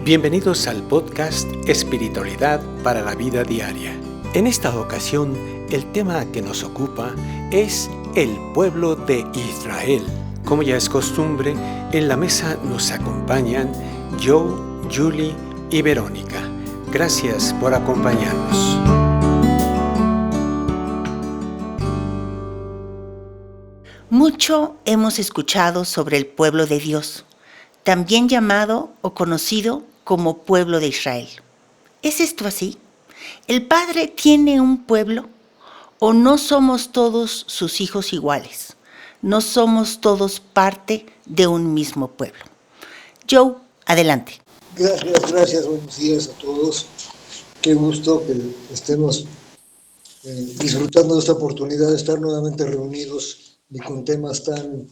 Bienvenidos al podcast Espiritualidad para la Vida Diaria. En esta ocasión, el tema que nos ocupa es el pueblo de Israel. Como ya es costumbre, en la mesa nos acompañan Joe, Julie y Verónica. Gracias por acompañarnos. Mucho hemos escuchado sobre el pueblo de Dios, también llamado o conocido como pueblo de Israel. ¿Es esto así? ¿El Padre tiene un pueblo? ¿O no somos todos sus hijos iguales? ¿No somos todos parte de un mismo pueblo? Joe, adelante. Gracias, buenos días a todos. Qué gusto que estemos disfrutando de esta oportunidad de estar nuevamente reunidos y con temas tan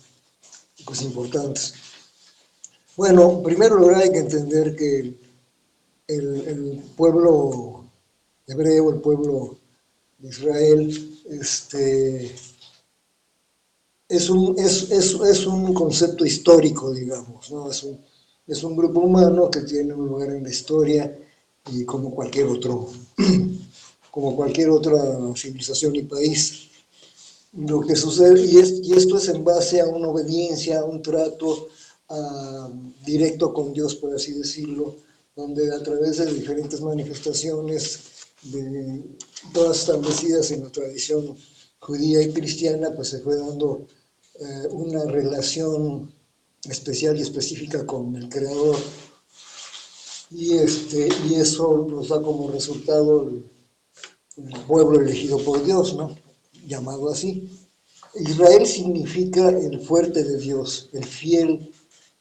importantes. Bueno, en primer lugar hay que entender que el pueblo hebreo, el pueblo de Israel, es un concepto histórico, digamos, ¿no? Es un grupo humano que tiene un lugar en la historia y como cualquier otra civilización y país. Lo que sucede, y esto es en base a una obediencia, a un trato directo con Dios, por así decirlo, donde a través de diferentes manifestaciones, todas establecidas en la tradición judía y cristiana, pues se fue dando una relación especial y específica con el Creador. Y eso nos da como resultado el pueblo elegido por Dios, ¿no? Llamado así. Israel significa el fuerte de Dios, el fiel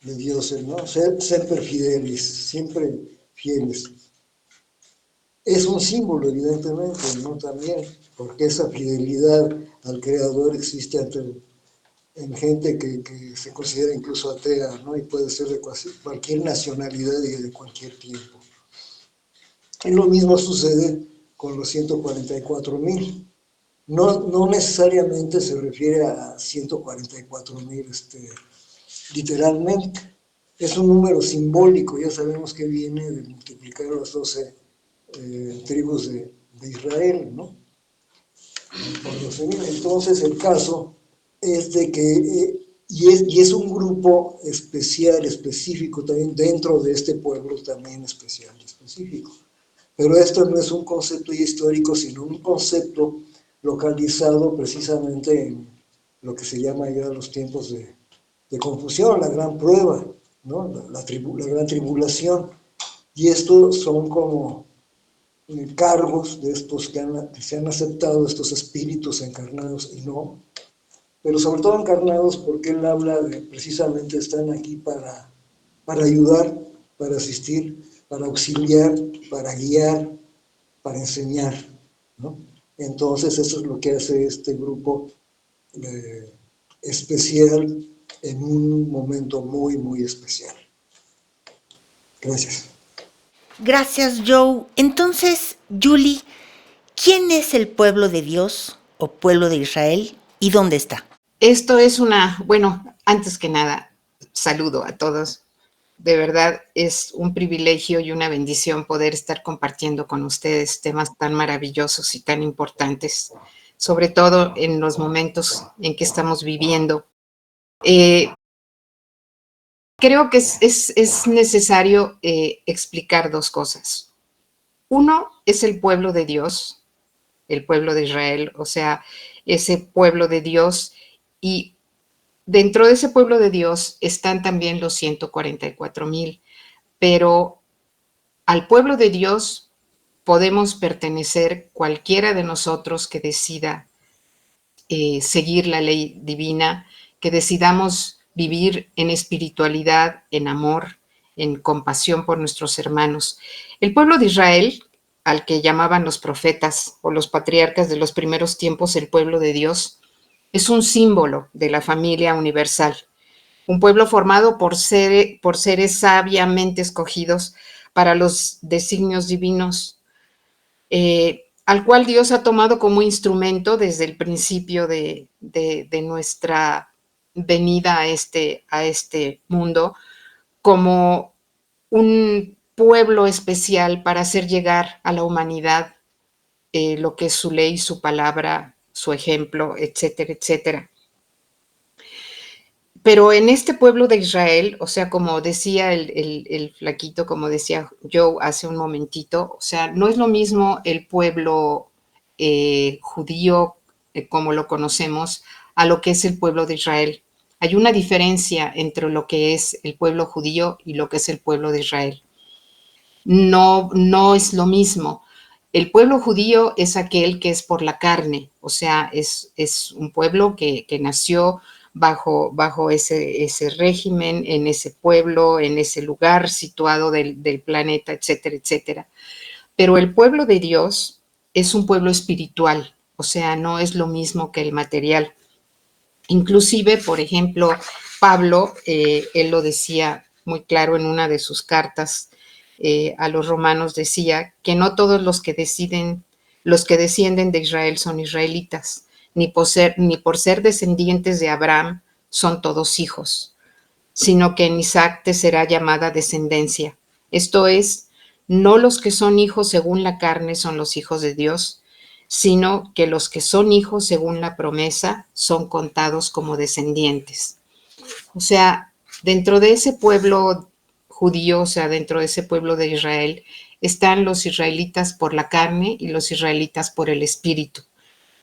de Dios, ¿no? Semper fidelis, siempre fieles. Es un símbolo, evidentemente, ¿no? También, porque esa fidelidad al Creador existe en gente que se considera incluso atea, ¿no? Y puede ser de cualquier nacionalidad y de cualquier tiempo. Y lo mismo sucede con los 144,000. No necesariamente se refiere a 144,000 literalmente. Es un número simbólico, ya sabemos que viene de multiplicar las 12 tribus de Israel, ¿no? Por 12,000. Entonces el caso es de que, y es un grupo especial, específico también dentro de este pueblo también especial, específico. Pero esto no es un concepto histórico, sino un concepto localizado precisamente en lo que se llama ya los tiempos de confusión, la gran prueba, ¿no? La gran tribulación. Y estos son como cargos de estos que se han aceptado, estos espíritus encarnados y no, pero sobre todo encarnados porque él habla de precisamente están aquí para ayudar, para asistir, para auxiliar, para guiar, para enseñar, ¿no? Entonces eso es lo que hace este grupo especial en un momento muy, muy especial. Gracias. Gracias, Joe. Entonces, Julie, ¿quién es el pueblo de Dios o pueblo de Israel y dónde está? Esto es antes que nada, saludo a todos. De verdad es un privilegio y una bendición poder estar compartiendo con ustedes temas tan maravillosos y tan importantes, sobre todo en los momentos en que estamos viviendo. Creo que es necesario explicar dos cosas. Uno es el pueblo de Dios, el pueblo de Israel, o sea, ese pueblo de Dios, y dentro de ese pueblo de Dios están también los 144,000, pero al pueblo de Dios podemos pertenecer cualquiera de nosotros que decida seguir la ley divina, que decidamos vivir en espiritualidad, en amor, en compasión por nuestros hermanos. El pueblo de Israel, al que llamaban los profetas o los patriarcas de los primeros tiempos, el pueblo de Dios, es un símbolo de la familia universal, un pueblo formado por seres sabiamente escogidos para los designios divinos, al cual Dios ha tomado como instrumento desde el principio de nuestra venida a este mundo, como un pueblo especial para hacer llegar a la humanidad lo que es su ley, su palabra, su ejemplo, etcétera, etcétera. Pero en este pueblo de Israel, o sea, como decía el flaquito, como decía Joe hace un momentito, o sea, no es lo mismo el pueblo judío como lo conocemos a lo que es el pueblo de Israel. Hay una diferencia entre lo que es el pueblo judío y lo que es el pueblo de Israel. No es lo mismo. El pueblo judío es aquel que es por la carne, o sea, es un pueblo que nació bajo ese régimen, en ese pueblo, en ese lugar situado del planeta, etcétera, etcétera. Pero el pueblo de Dios es un pueblo espiritual, o sea, no es lo mismo que el material. Inclusive, por ejemplo, Pablo, él lo decía muy claro en una de sus cartas a los romanos, decía que no todos los que descienden de Israel son israelitas, ni por ser descendientes de Abraham son todos hijos, sino que en Isaac te será llamada descendencia. Esto es, no los que son hijos según la carne son los hijos de Dios, sino que los que son hijos según la promesa son contados como descendientes. O sea, dentro de ese pueblo judío, o sea, dentro de ese pueblo de Israel, están los israelitas por la carne y los israelitas por el espíritu.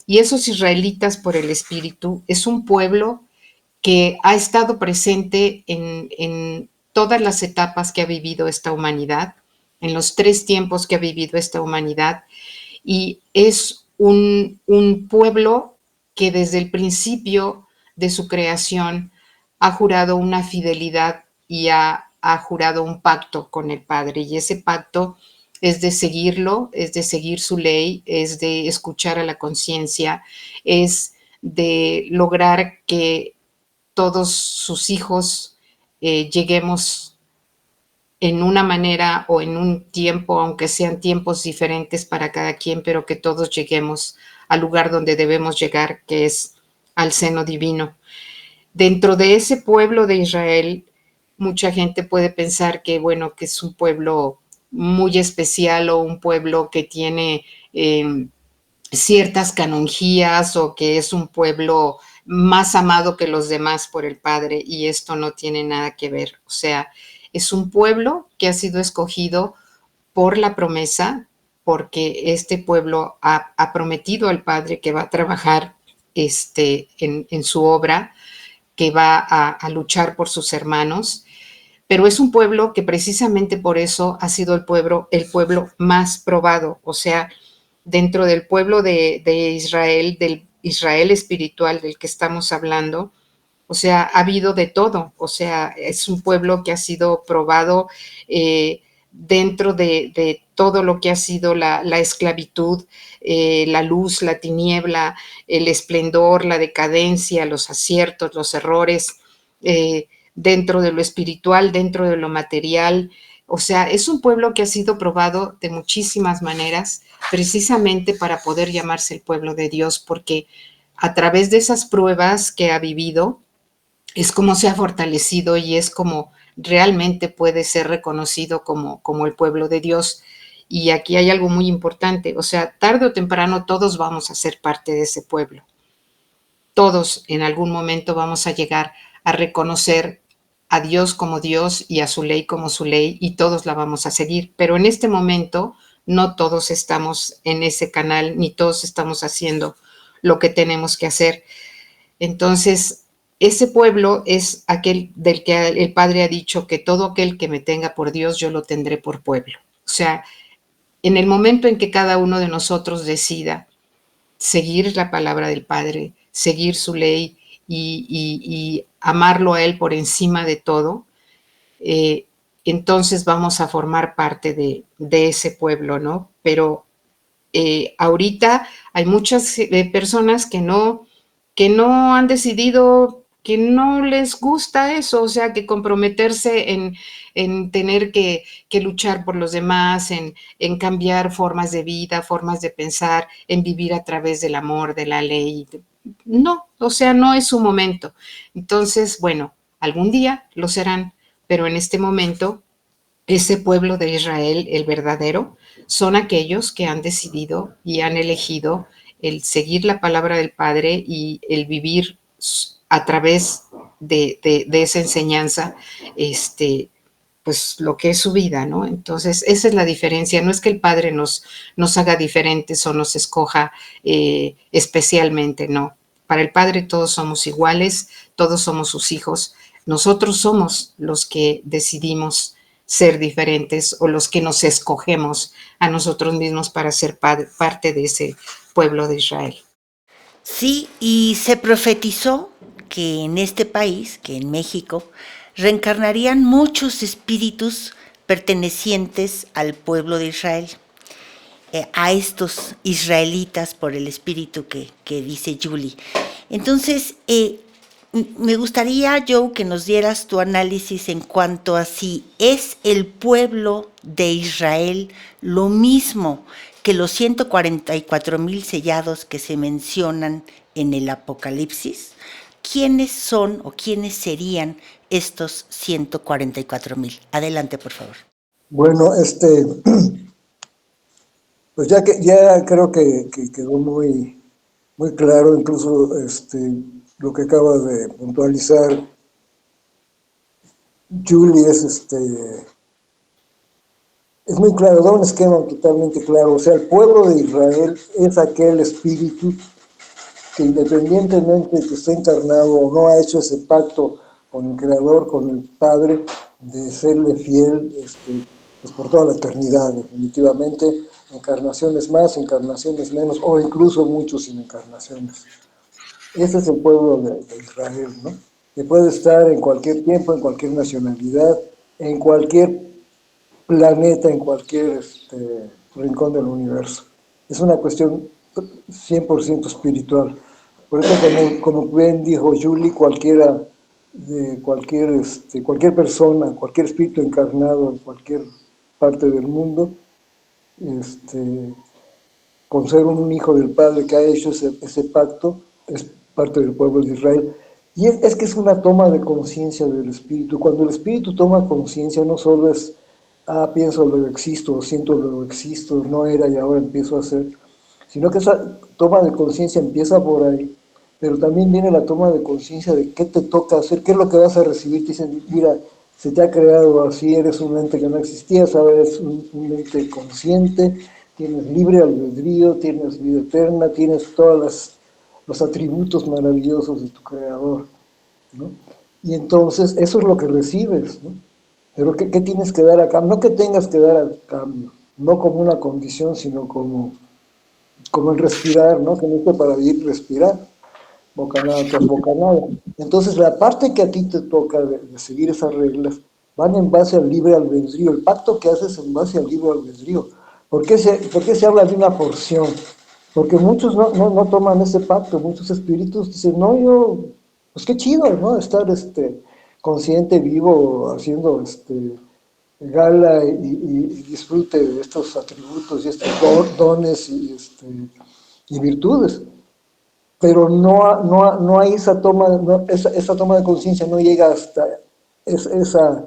Y esos israelitas por el espíritu es un pueblo que ha estado presente en todas las etapas que ha vivido esta humanidad, en los 3 tiempos que ha vivido esta humanidad, y es un pueblo que desde el principio de su creación ha jurado una fidelidad y ha jurado un pacto con el Padre, y ese pacto es de seguirlo, es de seguir su ley, es de escuchar a la conciencia, es de lograr que todos sus hijos lleguemos en una manera o en un tiempo, aunque sean tiempos diferentes para cada quien, pero que todos lleguemos al lugar donde debemos llegar, que es al seno divino. Dentro de ese pueblo de Israel, mucha gente puede pensar que, bueno, que es un pueblo muy especial o un pueblo que tiene ciertas canonjías o que es un pueblo más amado que los demás por el Padre, y esto no tiene nada que ver. O sea, es un pueblo que ha sido escogido por la promesa, porque este pueblo ha prometido al Padre que va a trabajar en su obra, que va a luchar por sus hermanos, pero es un pueblo que precisamente por eso ha sido el pueblo más probado. O sea, dentro del pueblo de Israel, del Israel espiritual del que estamos hablando, o sea, ha habido de todo. O sea, es un pueblo que ha sido probado dentro de todo lo que ha sido la esclavitud, la luz, la tiniebla, el esplendor, la decadencia, los aciertos, los errores, dentro de lo espiritual, dentro de lo material. O sea, es un pueblo que ha sido probado de muchísimas maneras, precisamente para poder llamarse el pueblo de Dios, porque a través de esas pruebas que ha vivido, es como se ha fortalecido y es como realmente puede ser reconocido como el pueblo de Dios. Y aquí hay algo muy importante, o sea, tarde o temprano todos vamos a ser parte de ese pueblo. Todos en algún momento vamos a llegar a reconocer a Dios como Dios y a su ley como su ley, y todos la vamos a seguir. Pero en este momento no todos estamos en ese canal, ni todos estamos haciendo lo que tenemos que hacer. Entonces, ese pueblo es aquel del que el Padre ha dicho que todo aquel que me tenga por Dios, yo lo tendré por pueblo. O sea, en el momento en que cada uno de nosotros decida seguir la palabra del Padre, seguir su ley y amarlo a Él por encima de todo, entonces vamos a formar parte de ese pueblo, ¿no? Pero ahorita hay muchas personas que no han decidido, que no les gusta eso, o sea, que comprometerse en tener que luchar por los demás, en cambiar formas de vida, formas de pensar, en vivir a través del amor, de la ley. No, o sea, no es su momento. Entonces, bueno, algún día lo serán, pero en este momento ese pueblo de Israel, el verdadero, son aquellos que han decidido y han elegido el seguir la palabra del Padre y el vivir a través de esa enseñanza, pues lo que es su vida, ¿no? Entonces, esa es la diferencia. No es que el Padre nos haga diferentes o nos escoja especialmente, no. Para el Padre todos somos iguales, todos somos sus hijos. Nosotros somos los que decidimos ser diferentes o los que nos escogemos a nosotros mismos para ser parte de ese pueblo de Israel. Sí, y se profetizó que en este país, que en México, reencarnarían muchos espíritus pertenecientes al pueblo de Israel, a estos israelitas por el espíritu que dice Julie. Entonces, me gustaría, Joe, que nos dieras tu análisis en cuanto a si es el pueblo de Israel lo mismo que los 144,000 sellados que se mencionan en el Apocalipsis. ¿Quiénes son o quiénes serían estos 144,000? Adelante, por favor. Bueno, pues ya creo que quedó muy claro, incluso lo que acaba de puntualizar Julie es muy claro, da un esquema totalmente claro. O sea, el pueblo de Israel es aquel espíritu que, independientemente de que esté encarnado o no, ha hecho ese pacto con el Creador, con el Padre, de serle fiel pues por toda la eternidad, definitivamente. Encarnaciones más, encarnaciones menos, o incluso muchos sin encarnaciones. Ese es el pueblo de Israel, ¿no? Que puede estar en cualquier tiempo, en cualquier nacionalidad, en cualquier planeta, en cualquier rincón del universo. Es una cuestión 100% espiritual. Por eso, como bien dijo Julie, cualquier persona, cualquier espíritu encarnado en cualquier parte del mundo, con ser un hijo del Padre que ha hecho ese pacto, es parte del pueblo de Israel. Y es que es una toma de conciencia del espíritu. Cuando el espíritu toma conciencia, no solo es, pienso, luego existo, o siento, luego existo, no era y ahora empiezo a ser, sino que esa toma de conciencia empieza por ahí, pero también viene la toma de conciencia de qué te toca hacer, qué es lo que vas a recibir. Te dicen, mira, se te ha creado así, eres un ente que no existía, sabes, un ente consciente, tienes libre albedrío, tienes vida eterna, tienes todos los atributos maravillosos de tu Creador, ¿no? Y entonces eso es lo que recibes, ¿no? Pero ¿qué tienes que dar a cambio? No que tengas que dar a cambio, no como una condición, sino como el respirar, ¿no? Que necesito para vivir, respirar, bocanada tras bocanada. Entonces la parte que a ti te toca de seguir esas reglas van en base al libre albedrío, el pacto que haces en base al libre albedrío. ¿Por qué se habla de una porción? Porque muchos no toman ese pacto, muchos espíritus dicen, no, pues qué chido, ¿no? Estar consciente, vivo, haciendo gala y disfrute de estos atributos y estos dones y virtudes. Pero no hay esa toma, esa toma de conciencia no llega hasta esa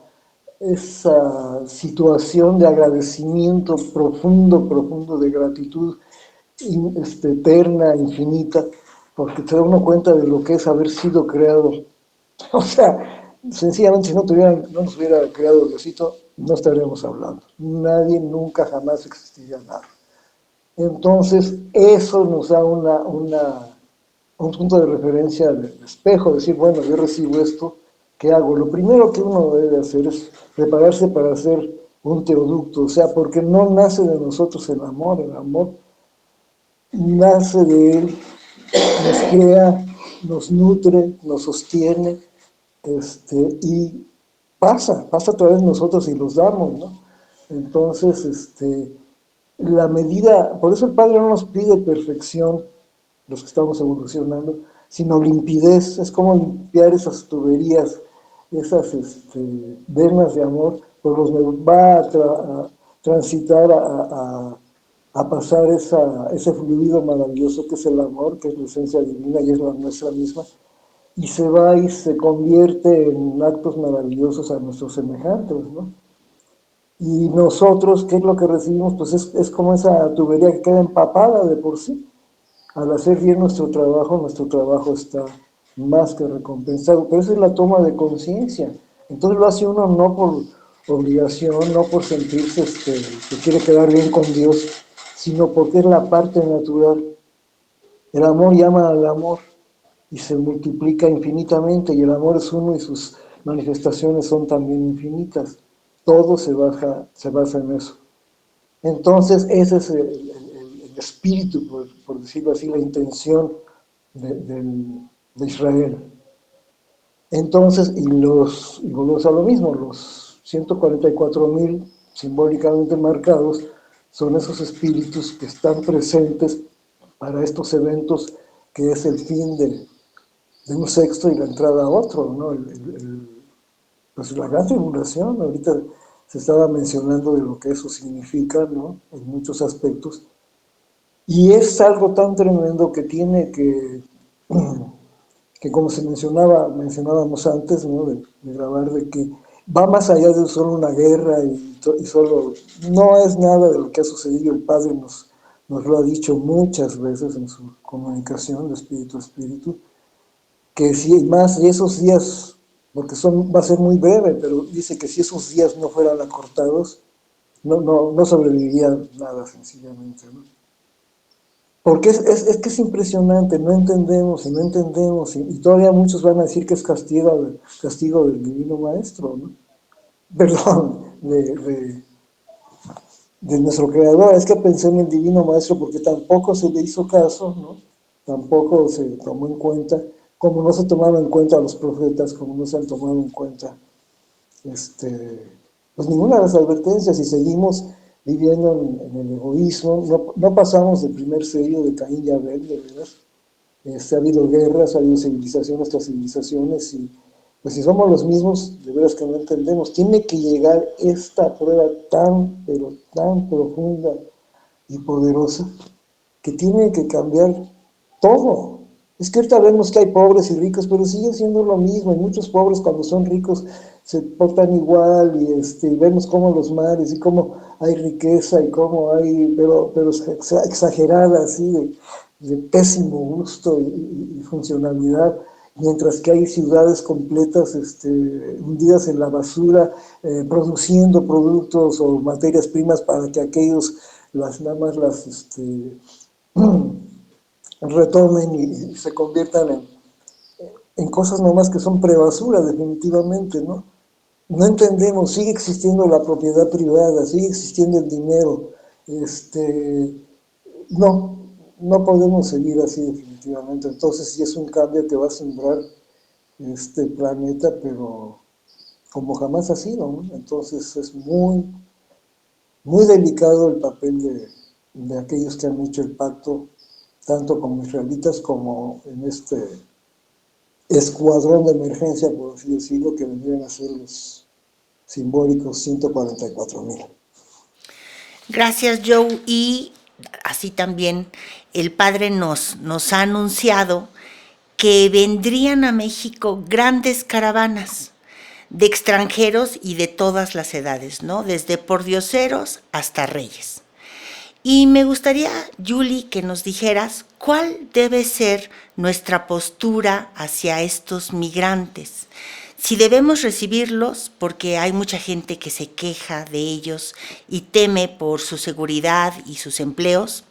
situación de agradecimiento profundo, de gratitud eterna, infinita, porque te da uno cuenta de lo que es haber sido creado. O sea, sencillamente si no nos hubiera creado Diosito, no estaríamos hablando. Nadie, nunca, jamás existiría nada. Entonces, eso nos da un punto de referencia de espejo, decir, bueno, yo recibo esto, ¿qué hago? Lo primero que uno debe hacer es prepararse para hacer un teoducto, o sea, porque no nace de nosotros el amor nace de Él, nos crea, nos nutre, nos sostiene, y pasa a través de nosotros y los damos, ¿no? Entonces, la medida, por eso el Padre no nos pide perfección, los que estamos evolucionando, sino limpidez. Es como limpiar esas tuberías, esas venas de amor, pues los va a transitar a pasar ese fluido maravilloso que es el amor, que es la esencia divina y es la nuestra misma, y se va y se convierte en actos maravillosos a nuestros semejantes, ¿no? Y nosotros, ¿qué es lo que recibimos? Pues es como esa tubería que queda empapada de por sí. Al hacer bien nuestro trabajo está más que recompensado. Pero esa es la toma de conciencia. Entonces lo hace uno no por obligación, no por sentirse que quiere quedar bien con Dios, sino porque es la parte natural. El amor llama al amor y se multiplica infinitamente, y el amor es uno y sus manifestaciones son también infinitas. Todo se basa en eso. Entonces, ese es el espíritu, por decirlo así, la intención de Israel. Entonces, y volvemos a lo mismo, los 144,000 simbólicamente marcados son esos espíritus que están presentes para estos eventos, que es el fin de un sexto y la entrada a otro, ¿no? Pues la gran tribulación, ahorita se estaba mencionando de lo que eso significa, ¿no? En muchos aspectos. Y es algo tan tremendo que tiene que como mencionábamos antes, ¿no? De grabar, de que va más allá de solo una guerra y solo, no es nada de lo que ha sucedido. El Padre nos lo ha dicho muchas veces en su comunicación de espíritu a espíritu, que si más de esos días, porque va a ser muy breve, pero dice que si esos días no fueran acortados, no sobreviviría nada, sencillamente, ¿no? Porque es que es impresionante, no entendemos y no entendemos, y todavía muchos van a decir que es castigo del Divino Maestro, ¿no? Perdón, de nuestro Creador. Es que pensé en el Divino Maestro porque tampoco se le hizo caso, ¿no? Tampoco se tomó en cuenta, como no se tomaron en cuenta a los profetas, como no se han tomado en cuenta pues ninguna de las advertencias, y seguimos viviendo en el egoísmo. No pasamos del primer sello de Caín y Abel, de veras. Ha habido guerras, ha habido civilizaciones tras civilizaciones, y pues si somos los mismos, de veras que no entendemos. Tiene que llegar esta prueba tan, pero tan profunda y poderosa, que tiene que cambiar todo. Es que ahorita vemos que hay pobres y ricos, pero sigue siendo lo mismo. Y muchos pobres, cuando son ricos, se portan igual, y vemos cómo los mares y cómo hay riqueza y cómo hay, pero exagerada, así, de pésimo gusto y funcionalidad, mientras que hay ciudades completas hundidas en la basura, produciendo productos o materias primas para que aquellos nada más las retomen y se conviertan en cosas nomás que son prebasura, definitivamente, ¿no? No entendemos, sigue existiendo la propiedad privada, sigue existiendo el dinero. No, no podemos seguir así, definitivamente. Entonces sí es un cambio que va a sembrar este planeta, pero como jamás ha sido, ¿no? Entonces es muy, muy delicado el papel de aquellos que han hecho el pacto, tanto como israelitas como en este escuadrón de emergencia, por así decirlo, que vendrían a ser los simbólicos 144,000. Gracias, Joe. Y así también el Padre nos ha anunciado que vendrían a México grandes caravanas de extranjeros y de todas las edades, ¿no? Desde pordioseros hasta reyes. Y me gustaría, Julie, que nos dijeras cuál debe ser nuestra postura hacia estos migrantes. Si debemos recibirlos, porque hay mucha gente que se queja de ellos y teme por su seguridad y sus empleos.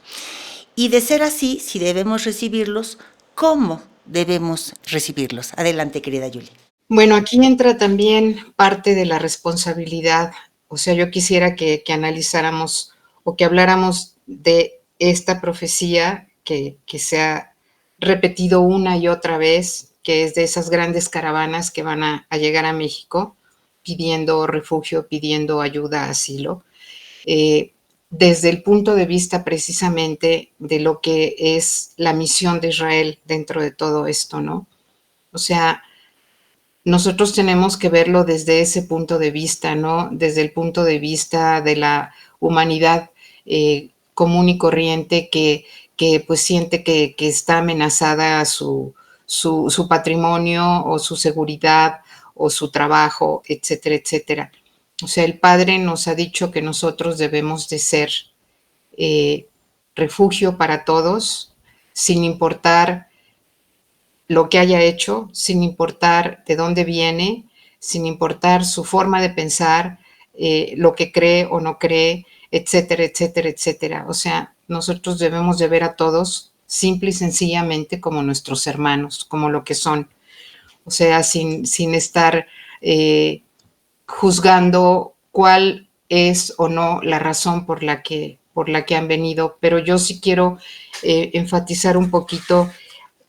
Y de ser así, si debemos recibirlos, ¿cómo debemos recibirlos? Adelante, querida Julie. Bueno, aquí entra también parte de la responsabilidad. O sea, yo quisiera que analizáramos o que habláramos de esta profecía que se ha repetido una y otra vez, que es de esas grandes caravanas que van a llegar a México pidiendo refugio, pidiendo ayuda, asilo, desde el punto de vista precisamente de lo que es la misión de Israel dentro de todo esto, ¿no? O sea, nosotros tenemos que verlo desde ese punto de vista, ¿no? Desde el punto de vista de la humanidad común y corriente que pues siente que está amenazada su patrimonio o su seguridad o su trabajo, etcétera, etcétera. O sea, el Padre nos ha dicho que nosotros debemos de ser refugio para todos, sin importar lo que haya hecho, sin importar de dónde viene, sin importar su forma de pensar, lo que cree o no cree, etcétera, etcétera, etcétera. O sea, nosotros debemos de ver a todos simple y sencillamente como nuestros hermanos, como lo que son. O sea, sin estar juzgando cuál es o no la razón por la que han venido. Pero yo sí quiero enfatizar un poquito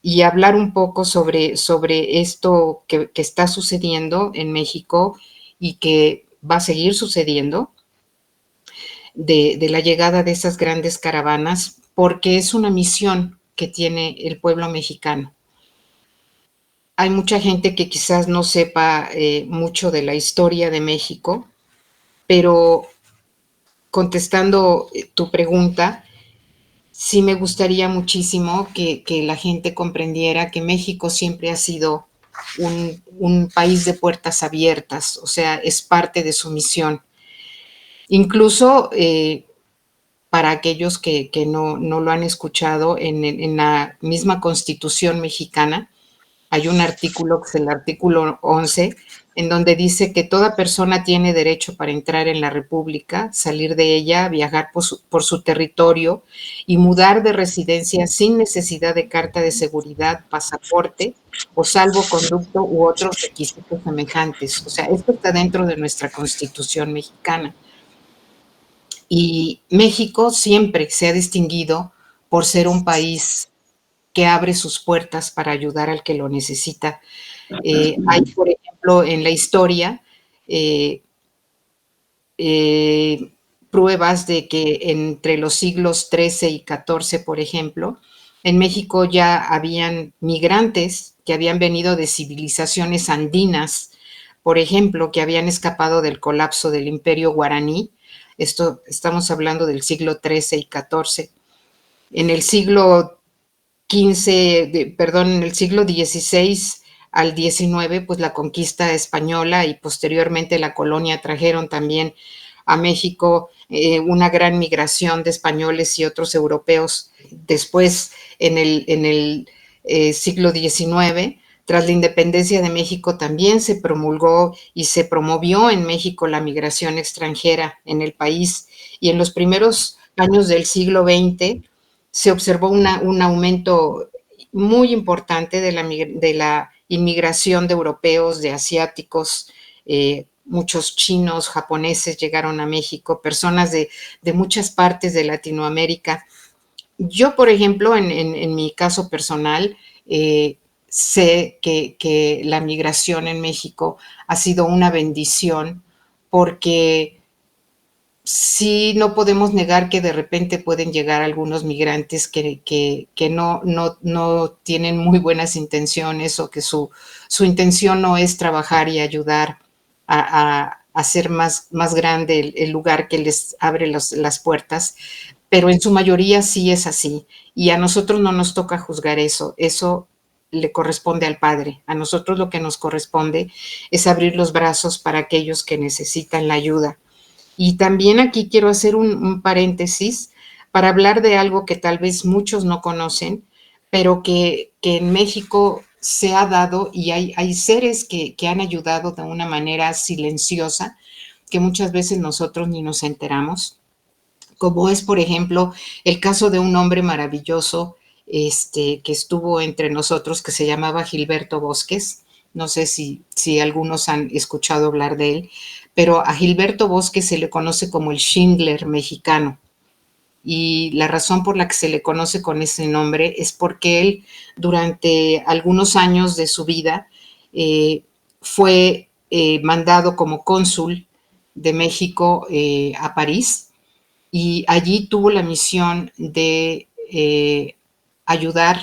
y hablar un poco sobre esto que está sucediendo en México y que va a seguir sucediendo, de la llegada de esas grandes caravanas, porque es una misión que tiene el pueblo mexicano. Hay mucha gente que quizás no sepa mucho de la historia de México, pero contestando tu pregunta, sí me gustaría muchísimo que la gente comprendiera que México siempre ha sido un país de puertas abiertas, o sea, es parte de su misión. Incluso para aquellos que no lo han escuchado, en la misma Constitución mexicana hay un artículo, que es el artículo 11, en donde dice que toda persona tiene derecho para entrar en la República, salir de ella, viajar por su territorio y mudar de residencia sin necesidad de carta de seguridad, pasaporte o salvoconducto u otros requisitos semejantes. O sea, esto está dentro de nuestra Constitución mexicana. Y México siempre se ha distinguido por ser un país que abre sus puertas para ayudar al que lo necesita. Hay, por ejemplo, en la historia eh, eh, pruebas de que entre los siglos XIII y XIV, por ejemplo, en México ya habían migrantes que habían venido de civilizaciones andinas, por ejemplo, que habían escapado del colapso del imperio guaraní. Esto estamos hablando del siglo XIII y XIV. En el siglo en el siglo XVI al XIX, pues la conquista española y posteriormente la colonia trajeron también a México una gran migración de españoles y otros europeos. Después, en el siglo XIX, tras la independencia de México, también se promulgó y se promovió en México la migración extranjera en el país. Y en los primeros años del siglo XX, se observó un aumento muy importante de la inmigración de europeos, de asiáticos, muchos chinos, japoneses llegaron a México, personas de muchas partes de Latinoamérica. Yo, por ejemplo, en mi caso personal, sé que la migración en México ha sido una bendición porque sí no podemos negar que de repente pueden llegar algunos migrantes que no tienen muy buenas intenciones o que su intención no es trabajar y ayudar a hacer más grande el lugar que les abre las puertas, pero en su mayoría sí es así. Y a nosotros no nos toca juzgar eso le corresponde al Padre. A nosotros lo que nos corresponde es abrir los brazos para aquellos que necesitan la ayuda. Y también aquí quiero hacer un paréntesis para hablar de algo que tal vez muchos no conocen, pero que en México se ha dado y hay seres que han ayudado de una manera silenciosa, que muchas veces nosotros ni nos enteramos, como es, por ejemplo, el caso de un hombre maravilloso que estuvo entre nosotros, que se llamaba Gilberto Bosques. No sé si algunos han escuchado hablar de él, pero a Gilberto Bosques se le conoce como el Schindler mexicano. Y la razón por la que se le conoce con ese nombre es porque él, durante algunos años de su vida, fue mandado como cónsul de México a París, y allí tuvo la misión de ayudar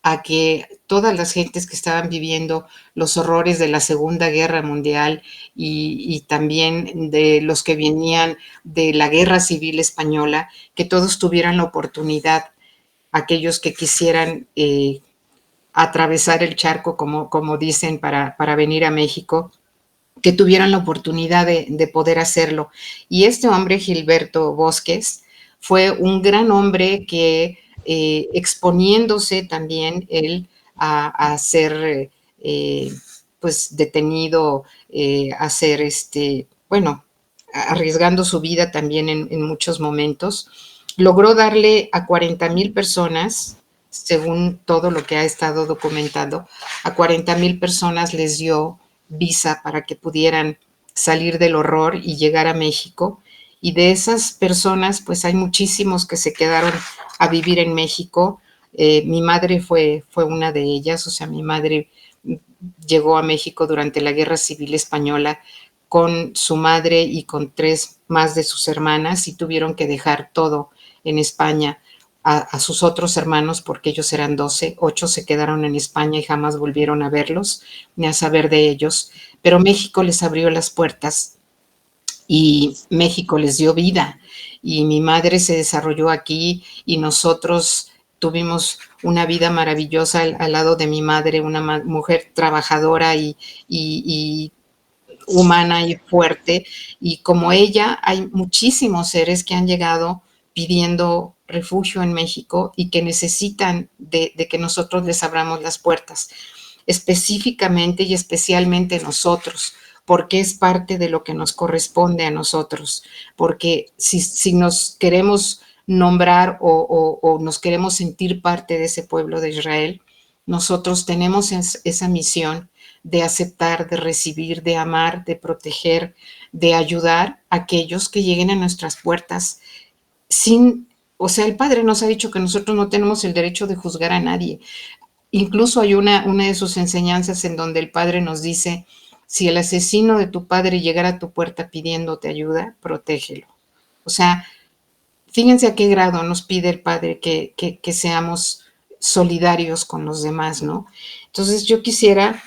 a que todas las gentes que estaban viviendo los horrores de la Segunda Guerra Mundial y también de los que venían de la Guerra Civil Española, que todos tuvieran la oportunidad, aquellos que quisieran atravesar el charco, como dicen, para venir a México, que tuvieran la oportunidad de poder hacerlo. Y este hombre, Gilberto Bosques, fue un gran hombre que exponiéndose también él a ser pues detenido, a ser bueno, arriesgando su vida también en muchos momentos, logró darle a 40,000 personas, según todo lo que ha estado documentando, a 40,000 personas les dio visa para que pudieran salir del horror y llegar a México. Y de esas personas, pues hay muchísimos que se quedaron a vivir en México. Mi madre fue una de ellas, o sea, mi madre llegó a México durante la Guerra Civil Española con su madre y con 3 más de sus hermanas y tuvieron que dejar todo en España a sus otros hermanos porque ellos eran 12, 8 se quedaron en España y jamás volvieron a verlos ni a saber de ellos, pero México les abrió las puertas y México les dio vida y mi madre se desarrolló aquí y nosotros tuvimos una vida maravillosa al lado de mi madre, una mujer trabajadora y humana y fuerte, y como ella hay muchísimos seres que han llegado pidiendo refugio en México y que necesitan de que nosotros les abramos las puertas, específicamente y especialmente nosotros, porque es parte de lo que nos corresponde a nosotros, porque si nos queremos nombrar o nos queremos sentir parte de ese pueblo de Israel, nosotros tenemos esa misión de aceptar, de recibir, de amar, de proteger, de ayudar a aquellos que lleguen a nuestras puertas sin, o sea, el Padre nos ha dicho que nosotros no tenemos el derecho de juzgar a nadie. Incluso hay una de sus enseñanzas en donde el Padre nos dice, si el asesino de tu padre llegara a tu puerta pidiéndote ayuda, protégelo. O sea, fíjense a qué grado nos pide el Padre que seamos solidarios con los demás, ¿no? Entonces yo quisiera,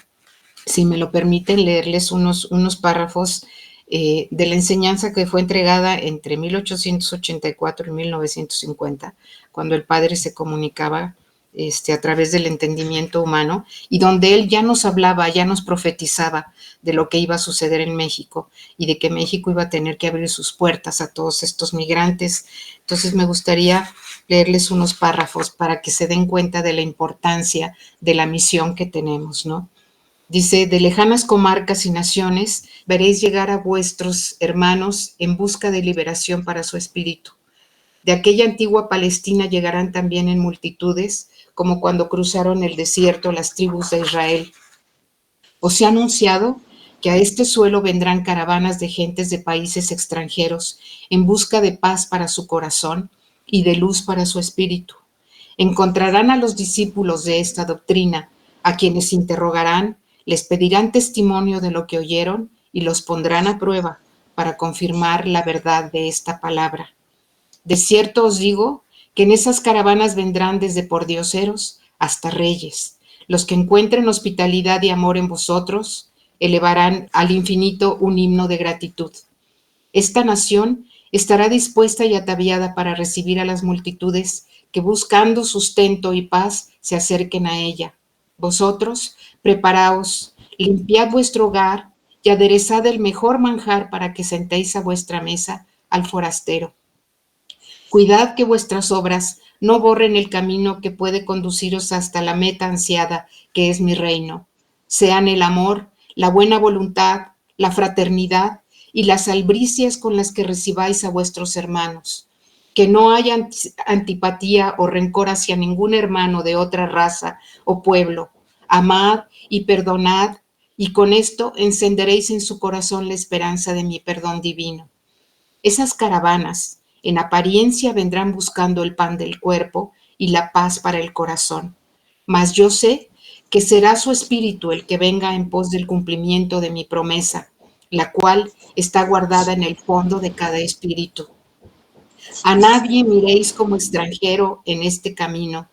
si me lo permiten, leerles unos párrafos de la enseñanza que fue entregada entre 1884 y 1950, cuando el Padre se comunicaba a través del entendimiento humano, y donde él ya nos hablaba, ya nos profetizaba de lo que iba a suceder en México y de que México iba a tener que abrir sus puertas a todos estos migrantes. Entonces me gustaría leerles unos párrafos para que se den cuenta de la importancia de la misión que tenemos, ¿no? Dice, de lejanas comarcas y naciones veréis llegar a vuestros hermanos en busca de liberación para su espíritu. De aquella antigua Palestina llegarán también en multitudes, como cuando cruzaron el desierto las tribus de Israel. Os he anunciado que a este suelo vendrán caravanas de gentes de países extranjeros en busca de paz para su corazón y de luz para su espíritu. Encontrarán a los discípulos de esta doctrina, a quienes interrogarán, les pedirán testimonio de lo que oyeron y los pondrán a prueba para confirmar la verdad de esta palabra. De cierto os digo que en esas caravanas vendrán desde pordioseros hasta reyes. Los que encuentren hospitalidad y amor en vosotros elevarán al infinito un himno de gratitud. Esta nación estará dispuesta y ataviada para recibir a las multitudes que buscando sustento y paz se acerquen a ella. Vosotros, preparaos, limpiad vuestro hogar y aderezad el mejor manjar para que sentéis a vuestra mesa al forastero. Cuidad que vuestras obras no borren el camino que puede conduciros hasta la meta ansiada, que es mi reino. Sean el amor, la buena voluntad, la fraternidad y las albricias con las que recibáis a vuestros hermanos. Que no haya antipatía o rencor hacia ningún hermano de otra raza o pueblo. Amad y perdonad, y con esto encenderéis en su corazón la esperanza de mi perdón divino. Esas caravanas, en apariencia, vendrán buscando el pan del cuerpo y la paz para el corazón. Mas yo sé que será su espíritu el que venga en pos del cumplimiento de mi promesa, la cual está guardada en el fondo de cada espíritu. A nadie miréis como extranjero en este camino.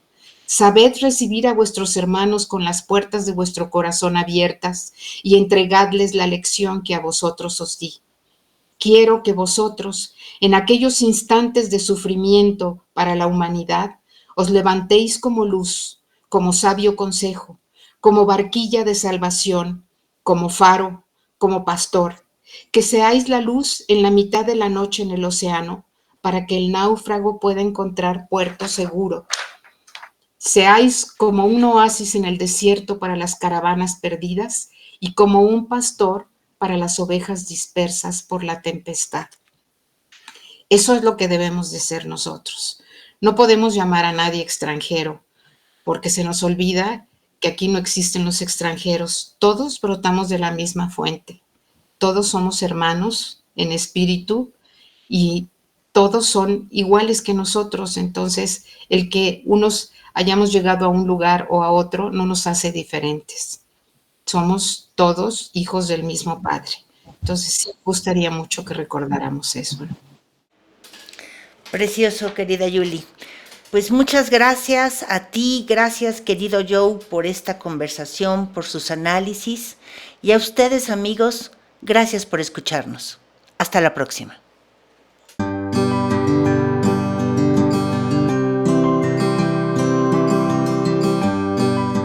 Sabed recibir a vuestros hermanos con las puertas de vuestro corazón abiertas y entregadles la lección que a vosotros os di. Quiero que vosotros, en aquellos instantes de sufrimiento para la humanidad, os levantéis como luz, como sabio consejo, como barquilla de salvación, como faro, como pastor, que seáis la luz en la mitad de la noche en el océano, para que el náufrago pueda encontrar puerto seguro. Seáis como un oasis en el desierto para las caravanas perdidas y como un pastor para las ovejas dispersas por la tempestad. Eso es lo que debemos de ser nosotros. No podemos llamar a nadie extranjero, porque se nos olvida que aquí no existen los extranjeros. Todos brotamos de la misma fuente. Todos somos hermanos en espíritu y todos son iguales que nosotros. Entonces, el que unos hayamos llegado a un lugar o a otro no nos hace diferentes. Somos todos hijos del mismo Padre. Entonces, sí, me gustaría mucho que recordáramos eso, ¿no? Precioso, querida Yuli. Pues muchas gracias a ti, gracias querido Joe por esta conversación, por sus análisis, y a ustedes amigos, gracias por escucharnos. Hasta la próxima.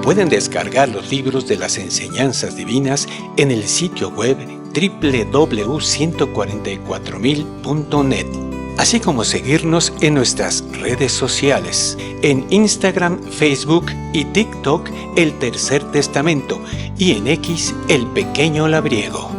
Pueden descargar los libros de las enseñanzas divinas en el sitio web www.144mil.net, así como seguirnos en nuestras redes sociales, en Instagram, Facebook y TikTok, El Tercer Testamento, y en X, El Pequeño Labriego.